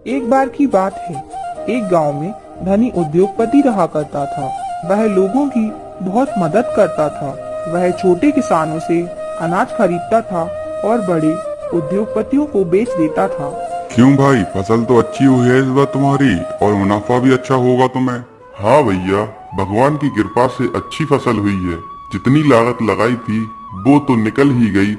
एक बार की बात है, एक गांव में धनी उद्योगपति रहा करता था। वह लोगों की बहुत मदद करता था। वह छोटे किसानों से अनाज खरीदता था और बड़े उद्योगपतियों को बेच देता था। क्यों भाई, फसल तो अच्छी हुई है इस बार तुम्हारी, और मुनाफा भी अच्छा होगा तुम्हें। हाँ भैया, भगवान की कृपा से अच्छी फसल हुई है। जितनी लागत लगाई थी वो तो निकल ही गई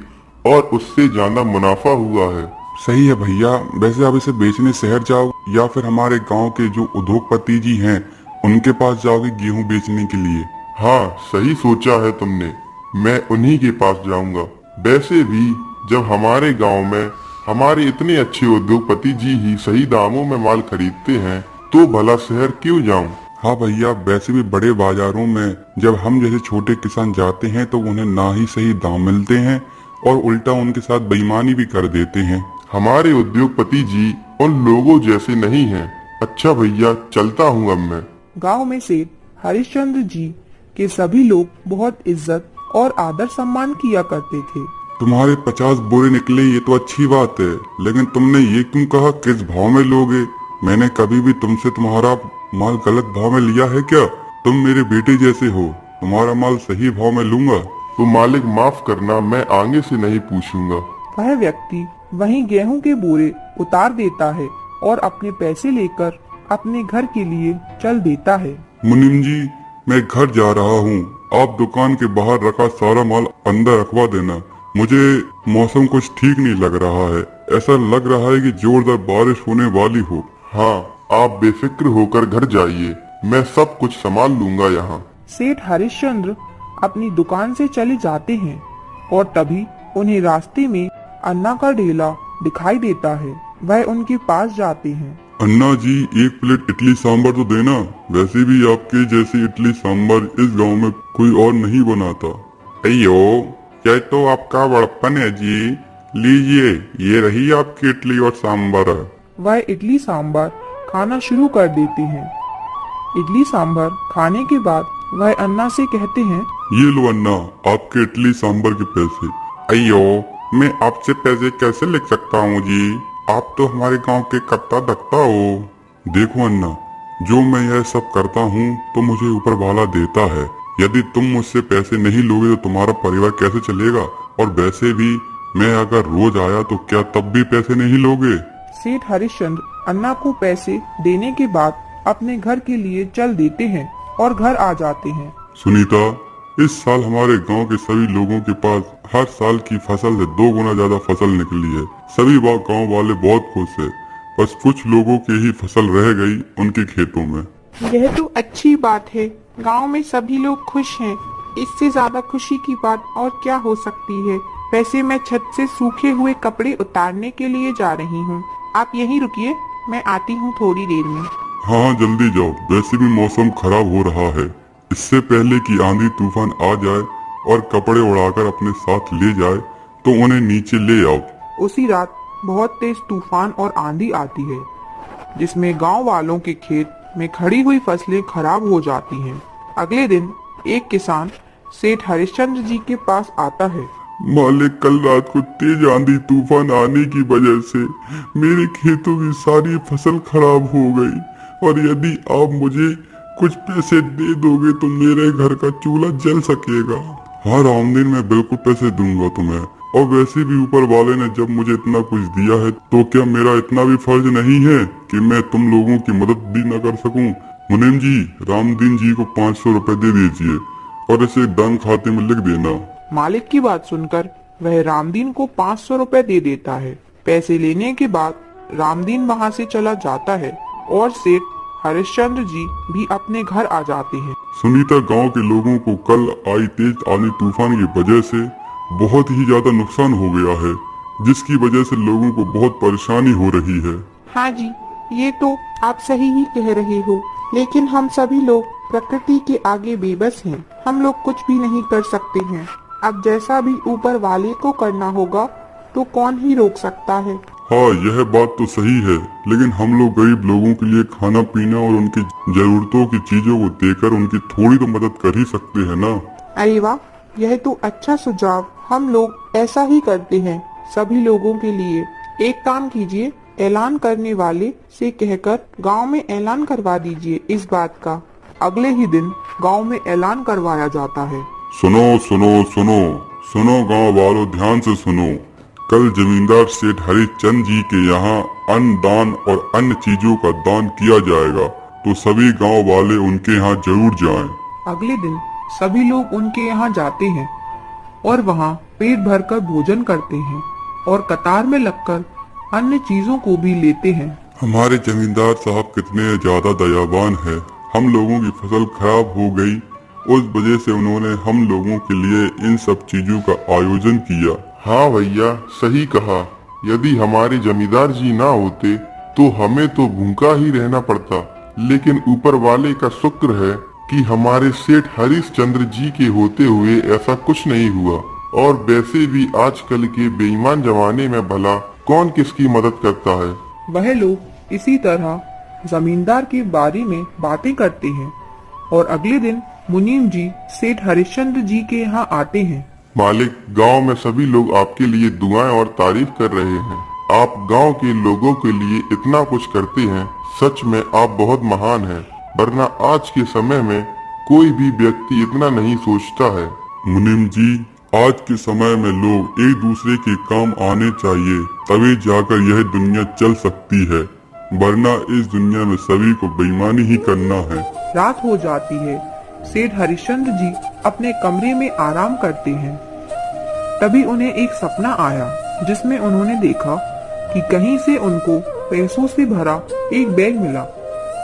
और उससे ज्यादा मुनाफा हुआ है। सही है भैया। वैसे आप इसे बेचने शहर जाओ या फिर हमारे गांव के जो उद्योगपति जी हैं उनके पास जाओगे गेहूं बेचने के लिए। हाँ, सही सोचा है तुमने। मैं उन्हीं के पास जाऊंगा। वैसे भी जब हमारे गांव में हमारे इतने अच्छे उद्योगपति जी ही सही दामों में माल खरीदते हैं तो भला शहर क्यों जाऊं। हाँ भैया, वैसे भी बड़े बाजारों में जब हम जैसे छोटे किसान जाते हैं तो उन्हें ना ही सही दाम मिलते हैं और उल्टा उनके साथ बेईमानी भी कर देते हैं। हमारे उद्योगपति जी उन लोगों जैसे नहीं हैं। अच्छा भैया, चलता हूँ अब मैं। गांव में सेठ हरिश्चंद्र जी के सभी लोग बहुत इज्जत और आदर सम्मान किया करते थे। तुम्हारे 50 बोरे निकले ये तो अच्छी बात है, लेकिन तुमने ये क्यों कहा किस भाव में लोगे? मैंने कभी भी तुमसे तुम्हारा माल गलत भाव में लिया है क्या? तुम मेरे बेटे जैसे हो, तुम्हारा माल सही भाव में लूंगा। तो मालिक माफ करना, मैं आगे से नहीं पूछूंगा। वह व्यक्ति वहीं गेहूं के बोरे उतार देता है और अपने पैसे लेकर अपने घर के लिए चल देता है। मुनीम जी, मैं घर जा रहा हूँ। आप दुकान के बाहर रखा सारा माल अंदर रखवा देना। मुझे मौसम कुछ ठीक नहीं लग रहा है। ऐसा लग रहा है कि जोरदार बारिश होने वाली हो। हाँ, आप बेफिक्र होकर घर जाइए, मैं सब कुछ संभाल लूंगा यहाँ। सेठ हरिश्चंद्र अपनी दुकान से चले जाते हैं और तभी उन्हें रास्ते में अन्ना का ढेला दिखाई देता है। वह उनके पास जाते हैं। अन्ना जी, एक प्लेट इडली सांभर तो देना। वैसे भी आपके जैसी इडली सांभर इस गांव में कोई और नहीं बनाता। अयो, यह तो आपका बड़प्पन है जी। लीजिए, ये रही आपकी इडली और सांभर। वह इडली सांभर खाना शुरू कर देते हैं। इडली सांभर खाने के बाद वह अन्ना से कहते हैं, ये लो अन्ना, आपके इडली सांभर के पैसे। अयो, मैं आपसे पैसे कैसे लिख सकता हूँ जी? आप तो हमारे गांव के कट्टा धक्ता हो। देखो अन्ना, जो मैं यह सब करता हूँ तो मुझे ऊपर वाला देता है। यदि तुम मुझसे पैसे नहीं लोगे तो तुम्हारा परिवार कैसे चलेगा? और वैसे भी मैं अगर रोज आया तो क्या तब भी पैसे नहीं लोगे? सेठ हरिश्चंद्र अन्ना को पैसे देने के बाद अपने घर के लिए चल देते हैं और घर आ जाते हैं। सुनीता, इस साल हमारे गांव के सभी लोगों के पास हर साल की फसल से 2 गुना ज्यादा फसल निकली है। सभी गांव वाले बहुत खुश है। बस कुछ लोगों की ही फसल रह गई उनके खेतों में। यह तो अच्छी बात है। गांव में सभी लोग खुश हैं। इससे ज्यादा खुशी की बात और क्या हो सकती है। वैसे मैं छत से सूखे हुए कपड़े उतारने के लिए जा रही हूँ। आप यहीं रुकिए, मैं आती हूँ थोड़ी देर में। हाँ, जल्दी जाओ। वैसे भी मौसम खराब हो रहा है। इससे पहले कि आंधी तूफान आ जाए और कपड़े उड़ाकर अपने साथ ले जाए तो उन्हें नीचे ले आओ। उसी रात बहुत तेज तूफान और आंधी आती है, जिसमें गांव वालों के खेत में खड़ी हुई फसलें खराब हो जाती हैं। अगले दिन एक किसान सेठ हरिश्चंद्र जी के पास आता है। मालिक, कल रात को तेज आंधी तूफान आने की वजह से मेरे खेतों की सारी फसल खराब हो गई, और यदि आप मुझे कुछ पैसे दे दोगे तो मेरे घर का चूल्हा जल सकेगा। हाँ रामदीन, मैं बिल्कुल पैसे दूंगा तुम्हें। और वैसे भी ऊपर वाले ने जब मुझे इतना कुछ दिया है तो क्या मेरा इतना भी फर्ज नहीं है कि मैं तुम लोगों की मदद भी न कर सकूं? मुनीम जी, रामदीन जी को 500 रुपए दे दीजिए और इसे दान खाते में लिख देना। मालिक की बात सुनकर वह रामदीन को 500 रुपए दे देता है। पैसे लेने के बाद रामदीन वहाँ से चला जाता है और सेठ हरिश्चंद्र जी भी अपने घर आ जाते हैं। सुनीता, गांव के लोगों को कल आई तेज आंधी तूफान की वजह से बहुत ही ज्यादा नुकसान हो गया है, जिसकी वजह से लोगों को बहुत परेशानी हो रही है। हाँ जी, ये तो आप सही ही कह रहे हो, लेकिन हम सभी लोग प्रकृति के आगे बेबस हैं। हम लोग कुछ भी नहीं कर सकते हैं। अब जैसा भी ऊपर वाले को करना होगा तो कौन ही रोक सकता है। हाँ, यह बात तो सही है, लेकिन हम लोग गरीब लोगों के लिए खाना पीना और उनकी जरूरतों की चीजों को देकर उनकी थोड़ी तो मदद कर ही सकते हैं ना। अरे वाह, यह तो अच्छा सुझाव। हम लोग ऐसा ही करते हैं सभी लोगों के लिए। एक काम कीजिए, ऐलान करने वाले से कहकर गांव में ऐलान करवा दीजिए इस बात का। अगले ही दिन गांव में ऐलान करवाया जाता है। सुनो सुनो सुनो सुनो गांव वालों, ध्यान से सुनो। कल जमींदार सेठ हरिश्चंद्र जी के यहाँ अन्न दान और अन्य चीजों का दान किया जाएगा, तो सभी गांव वाले उनके यहाँ जरूर जाएं। अगले दिन सभी लोग उनके यहाँ जाते हैं और वहाँ पेट भरकर भोजन करते हैं और कतार में लगकर अन्य चीजों को भी लेते हैं। हमारे जमींदार साहब कितने ज्यादा दयावान है। हम लोगों की फसल खराब हो गई, उस वजह से उन्होंने हम लोगों के लिए इन सब चीजों का आयोजन किया। हाँ भैया, सही कहा। यदि हमारे जमींदार जी ना होते तो हमें तो भूखा ही रहना पड़ता, लेकिन ऊपर वाले का शुक्र है कि हमारे सेठ हरिश्चंद्र जी के होते हुए ऐसा कुछ नहीं हुआ। और वैसे भी आजकल के बेईमान जमाने में भला कौन किसकी मदद करता है। वह लोग इसी तरह जमींदार के बारे में बातें करते हैं और अगले दिन मुनीम जी सेठ हरिश्चंद्र जी के यहाँ आते हैं। मालिक, गांव में सभी लोग आपके लिए दुआएं और तारीफ कर रहे हैं। आप गांव के लोगों के लिए इतना कुछ करते हैं, सच में आप बहुत महान हैं। वरना आज के समय में कोई भी व्यक्ति इतना नहीं सोचता है। मुनीम जी, आज के समय में लोग एक दूसरे के काम आने चाहिए, तभी जाकर यह दुनिया चल सकती है, वरना इस दुनिया में सभी को बेईमानी ही करना है। रात हो जाती है। सेठ हरिश्चंद्र जी अपने कमरे में आराम करते हैं। तभी उन्हें एक सपना आया, जिसमें उन्होंने देखा कि कहीं से उनको पैसों से भरा एक बैग मिला,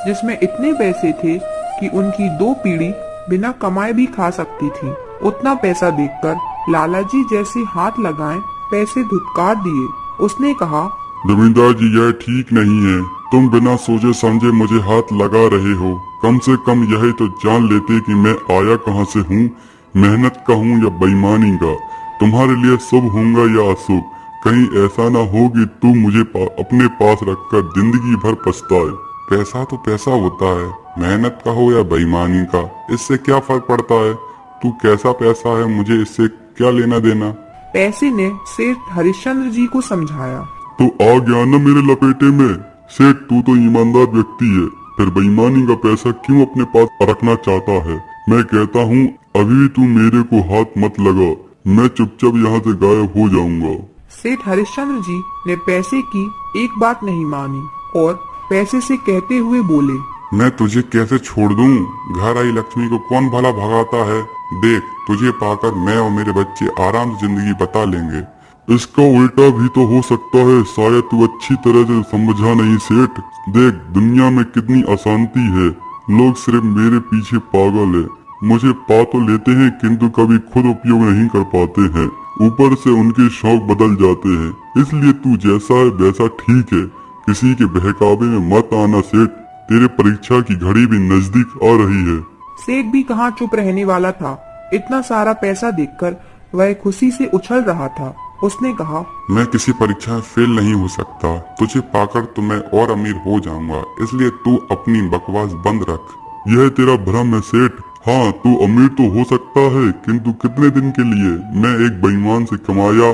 जिसमें इतने पैसे थे कि उनकी 2 पीढ़ी बिना कमाए भी खा सकती थी। उतना पैसा देखकर लाला जी जैसे हाथ लगाएं पैसे धुतकार दिए। उसने कहा, जमींदार जी, यह ठीक नहीं है। तुम बिना सोचे समझे मुझे हाथ लगा रहे हो। कम से कम यह तो जान लेते कि मैं आया कहाँ से हूँ, मेहनत का हूँ या बेईमानी का। तुम्हारे लिए शुभ होगा या अशुभ, कहीं ऐसा ना हो कि तू मुझे अपने पास रखकर जिंदगी भर पछताए। पैसा तो पैसा होता है, मेहनत का हो या बेईमानी का, इससे क्या फर्क पड़ता है। तू कैसा पैसा है, मुझे इससे क्या लेना देना। पैसे ने सेठ हरिश्चंद्र जी को समझाया। तो आ गया ना मेरे लपेटे में। सेठ, तू तो ईमानदार व्यक्ति है, फिर बेईमानी का पैसा क्यों अपने पास रखना चाहता है। मैं कहता हूँ अभी तू मेरे को हाथ मत लगा, मैं चुपचाप यहाँ से गायब हो जाऊंगा। सेठ हरिश्चंद्र जी ने पैसे की एक बात नहीं मानी और पैसे से कहते हुए बोले, मैं तुझे कैसे छोड़ दूं? घर आई लक्ष्मी को कौन भला भगाता है। देख, तुझे पाकर मैं और मेरे बच्चे आराम से जिंदगी बता लेंगे। इसका उल्टा भी तो हो सकता है, शायद तू अच्छी तरह से समझा नहीं सेठ। देख, दुनिया में कितनी अशांति है, लोग सिर्फ मेरे पीछे पागल है। मुझे पा तो लेते हैं किंतु कभी खुद उपयोग नहीं कर पाते हैं, ऊपर से उनके शौक बदल जाते हैं। इसलिए तू जैसा है वैसा ठीक है, किसी के बहकावे में मत आना सेठ। तेरे परीक्षा की घड़ी भी नजदीक आ रही है। सेठ भी कहाँ चुप रहने वाला था। इतना सारा पैसा देखकर वह खुशी से उछल रहा था। उसने कहा, मैं किसी परीक्षा में फेल नहीं हो सकता, तुझे पाकर तो मैं और अमीर हो जाऊंगा, इसलिए तू अपनी बकवास बंद रख। यह तेरा भ्रम है सेठ। हाँ, तू अमीर तो हो सकता है, किंतु कितने दिन के लिए। मैं एक बेईमान से कमाया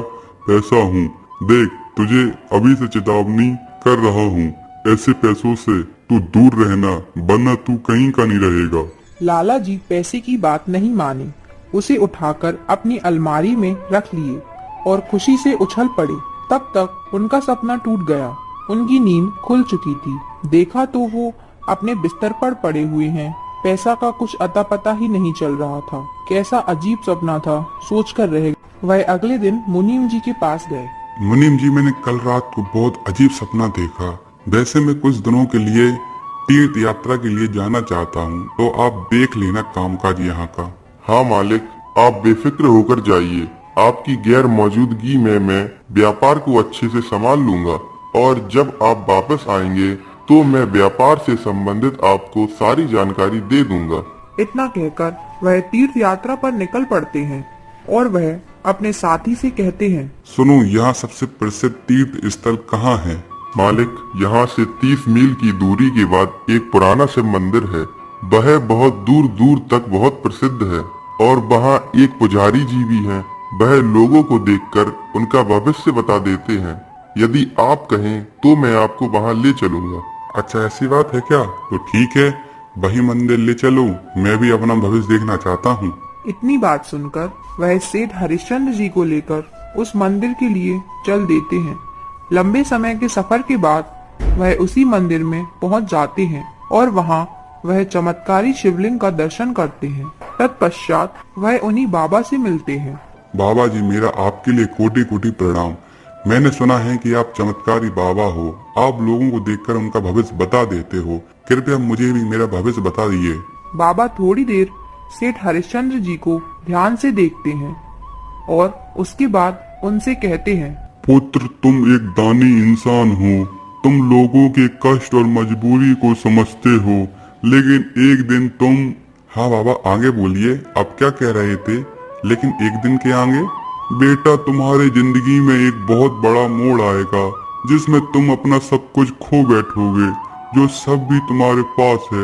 पैसा हूँ। देख, तुझे अभी से चेतावनी कर रहा हूँ, ऐसे पैसों से तू दूर रहना, वरना तू कहीं का नहीं रहेगा। लाला जी पैसे की बात नहीं माने, उसे उठाकर अपनी अलमारी में रख लिए और खुशी से उछल पड़े। तब तक उनका सपना टूट गया। उनकी नींद खुल चुकी थी। देखा तो वो अपने बिस्तर पर पड़े हुए हैं। पैसा का कुछ अता पता ही नहीं चल रहा था। कैसा अजीब सपना था, सोचकर रह गए। वह अगले दिन मुनीम जी के पास गए। मुनीम जी, मैंने कल रात को बहुत अजीब सपना देखा। वैसे मैं कुछ दिनों के लिए तीर्थ यात्रा के लिए जाना चाहता हूँ, तो आप देख लेना कामकाज यहाँ का। हाँ मालिक, आप बेफिक्र होकर जाइए। आपकी गैर मौजूदगी में मैं व्यापार को अच्छे से संभाल लूंगा, और जब आप वापस आएंगे तो मैं व्यापार से संबंधित आपको सारी जानकारी दे दूंगा। इतना कहकर वह तीर्थ यात्रा पर निकल पड़ते हैं और वह अपने साथी से कहते हैं, सुनो, यहाँ सबसे प्रसिद्ध तीर्थ स्थल कहाँ है? मालिक, यहाँ से 30 मील की दूरी के बाद एक पुराना शिव मंदिर है। वह बहुत दूर दूर तक बहुत प्रसिद्ध है, और वहाँ एक पुजारी जी भी हैं। वह लोगों को देखकर उनका भविष्य बता देते हैं। यदि आप कहें तो मैं आपको वहां ले चलूंगा। अच्छा ऐसी बात है क्या? तो ठीक है, वही मंदिर ले चलो, मैं भी अपना भविष्य देखना चाहता हूँ। इतनी बात सुनकर वह सेठ हरिश्चंद्र जी को लेकर उस मंदिर के लिए चल देते हैं। लंबे समय के सफर के बाद वह उसी मंदिर में पहुंच जाते हैं और वहां वह चमत्कारी शिवलिंग का दर्शन करते हैं। तत्पश्चात वह उन्हीं बाबा से मिलते हैं। बाबा जी, मेरा आपके लिए कोटि कोटि प्रणाम। मैंने सुना है कि आप चमत्कारी बाबा हो, आप लोगों को देखकर उनका भविष्य बता देते हो। कृपया मुझे भी मेरा भविष्य बता दीजिए। बाबा थोड़ी देर सेठ हरिश्चंद्र जी को ध्यान से देखते हैं और उसके बाद उनसे कहते हैं, पुत्र, तुम एक दानी इंसान हो, तुम लोगों के कष्ट और मजबूरी को समझते हो, लेकिन एक दिन तुम। हाँ बाबा, आगे बोलिए, आप क्या कह रहे थे? लेकिन एक दिन के आगे? बेटा, तुम्हारे जिंदगी में एक बहुत बड़ा मोड़ आएगा जिसमें तुम अपना सब कुछ खो बैठोगे। जो सब भी तुम्हारे पास है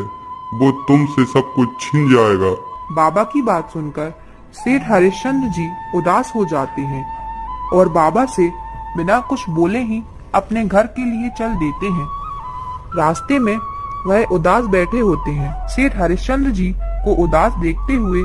वो तुमसे सब कुछ छिन जाएगा। बाबा की बात सुनकर सेठ हरिश्चंद्र जी उदास हो जाते हैं और बाबा से बिना कुछ बोले ही अपने घर के लिए चल देते हैं। रास्ते में वह उदास बैठे होते हैं। सेठ हरिश्चंद्र जी को उदास देखते हुए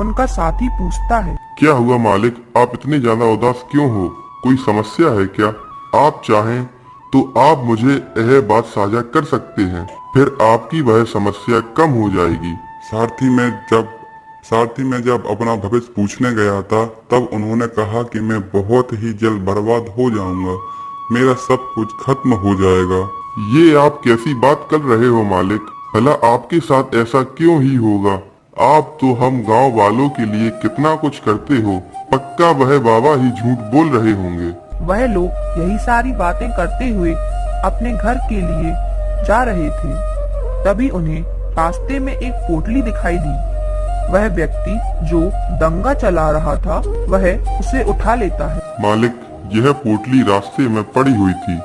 उनका साथी पूछता है, क्या हुआ मालिक, आप इतने ज्यादा उदास क्यों हो? कोई समस्या है क्या? आप चाहें तो आप मुझे यह बात साझा कर सकते हैं, फिर आपकी वह समस्या कम हो जाएगी। सारथी मैं जब अपना भविष्य पूछने गया था तब उन्होंने कहा कि मैं बहुत ही जल्द बर्बाद हो जाऊंगा, मेरा सब कुछ खत्म हो जाएगा। ये आप कैसी बात कर रहे हो मालिक? भला आपके साथ ऐसा क्यों ही होगा? आप तो हम गांव वालों के लिए कितना कुछ करते हो, पक्का वह बाबा ही झूठ बोल रहे होंगे। वह लोग यही सारी बातें करते हुए अपने घर के लिए जा रहे थे। तभी उन्हें रास्ते में एक पोटली दिखाई दी। वह व्यक्ति जो दंगा चला रहा था वह उसे उठा लेता है। मालिक, यह पोटली रास्ते में पड़ी हुई थी,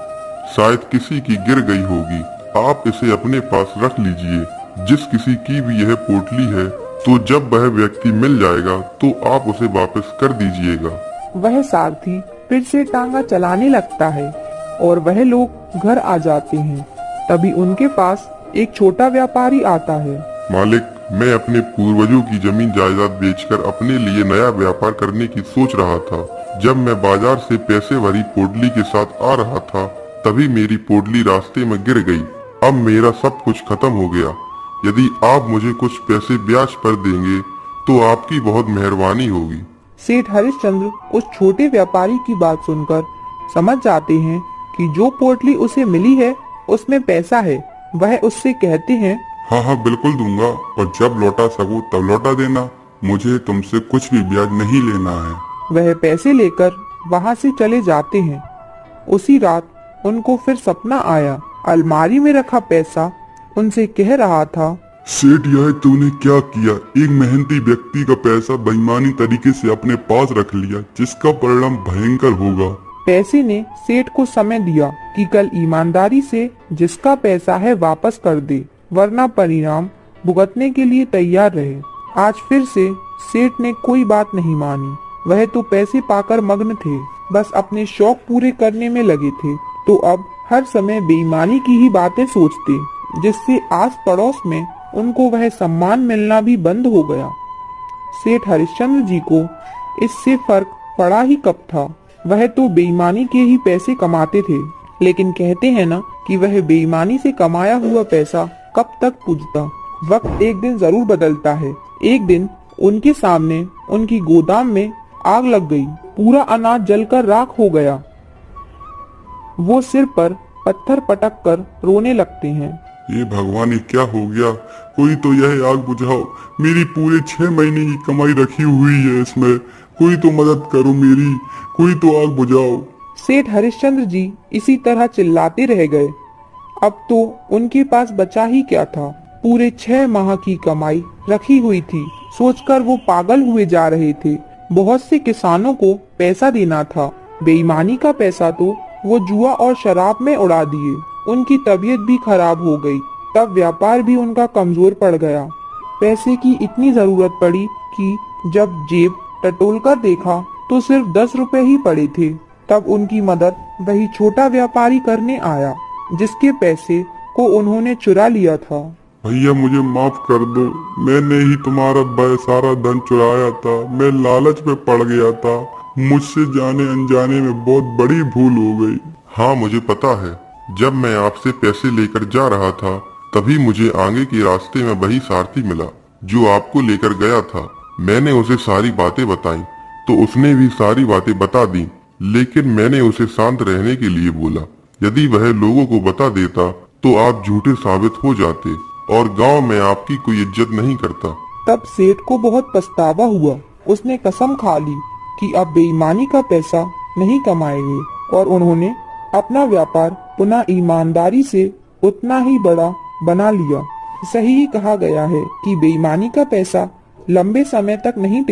शायद किसी की गिर गई होगी, आप इसे अपने पास रख लीजिए। जिस किसी की भी यह पोटली है तो जब वह व्यक्ति मिल जाएगा तो आप उसे वापस कर दीजिएगा। वह सारथी फिर से टांगा चलाने लगता है और वह लोग घर आ जाते हैं। तभी उनके पास एक छोटा व्यापारी आता है। मालिक, मैं अपने पूर्वजों की जमीन जायदाद बेचकर अपने लिए नया व्यापार करने की सोच रहा था। जब मैं बाजार से पैसे भरी पोटली के साथ आ रहा था तभी मेरी पोटली रास्ते में गिर गई। अब मेरा सब कुछ खत्म हो गया। यदि आप मुझे कुछ पैसे ब्याज पर देंगे तो आपकी बहुत मेहरबानी होगी। सेठ हरिश्चंद्र उस छोटे व्यापारी की बात सुनकर समझ जाते हैं कि जो पोटली उसे मिली है उसमें पैसा है। वह उससे कहते हैं, हाँ हाँ बिल्कुल दूंगा, और जब लौटा सकूं तब लौटा देना, मुझे तुमसे कुछ भी ब्याज नहीं लेना है। वह पैसे लेकर वहाँ से चले जाते हैं। उसी रात उनको फिर सपना आया। अलमारी में रखा पैसा उनसे कह रहा था, सेठ, यह तूने क्या किया? एक मेहनती व्यक्ति का पैसा बेईमानी तरीके से अपने पास रख लिया, जिसका परिणाम भयंकर होगा। पैसे ने सेठ को समय दिया कि कल ईमानदारी से जिसका पैसा है वापस कर दे, वरना परिणाम भुगतने के लिए तैयार रहे। आज फिर से सेठ ने कोई बात नहीं मानी। वह तो पैसे पाकर मग्न थे, बस अपने शौक पूरे करने में लगे थे, तो अब हर समय बेईमानी की ही बातें सोचते, जिससे आस पड़ोस में उनको वह सम्मान मिलना भी बंद हो गया। सेठ हरिश्चंद्र जी को इससे फर्क पड़ा ही कब था। वह तो बेईमानी के ही पैसे कमाते थे, लेकिन कहते हैं ना कि वह बेईमानी से कमाया हुआ पैसा कब तक पूजता। वक्त एक दिन जरूर बदलता है। एक दिन उनके सामने उनकी गोदाम में आग लग गई। पूरा अनाज जलकर राख हो गया। वो सिर पर पत्थर पटक कर रोने लगते हैं। ये भगवान, ये क्या हो गया? कोई तो यह आग बुझाओ, मेरी पूरे 6 महीने की कमाई रखी हुई है इसमें, कोई तो मदद करो मेरी, कोई तो आग बुझाओ। सेठ हरिश्चंद्र जी इसी तरह चिल्लाते रह गए। अब तो उनके पास बचा ही क्या था? पूरे 6 माह की कमाई रखी हुई थी। सोचकर वो पागल हुए जा रहे थे। बहुत से किसानों को पैसा देना था। बेईमानी का पैसा तो वो जुआ और शराब में उड़ा दिए। उनकी तबीयत भी खराब हो गई। तब व्यापार भी उनका कमजोर पड़ गया। पैसे की इतनी जरूरत पड़ी कि जब जेब टटोल कर देखा तो सिर्फ 10 रुपए ही पड़े थे। तब उनकी मदद वही छोटा व्यापारी करने आया जिसके पैसे को उन्होंने चुरा लिया था। भैया मुझे माफ कर दो, मैंने ही तुम्हारा सारा धन चुराया था। मैं लालच में पड़ गया था, मुझसे जाने अनजाने में बहुत बड़ी भूल हो गई। हाँ मुझे पता है, जब मैं आपसे पैसे लेकर जा रहा था तभी मुझे आगे के रास्ते में वही सारथी मिला जो आपको लेकर गया था। मैंने उसे सारी बातें बताई तो उसने भी सारी बातें बता दी, लेकिन मैंने उसे शांत रहने के लिए बोला। यदि वह लोगों को बता देता तो आप झूठे साबित हो जाते और गांव में आपकी कोई इज्जत नहीं करता। तब सेठ को बहुत पछतावा हुआ। उसने कसम खा ली कि अब बेईमानी का पैसा नहीं कमाएंगे और उन्होंने अपना व्यापार पुनः ईमानदारी से उतना ही बड़ा बना लिया। सही ही कहा गया है कि बेईमानी का पैसा लंबे समय तक नहीं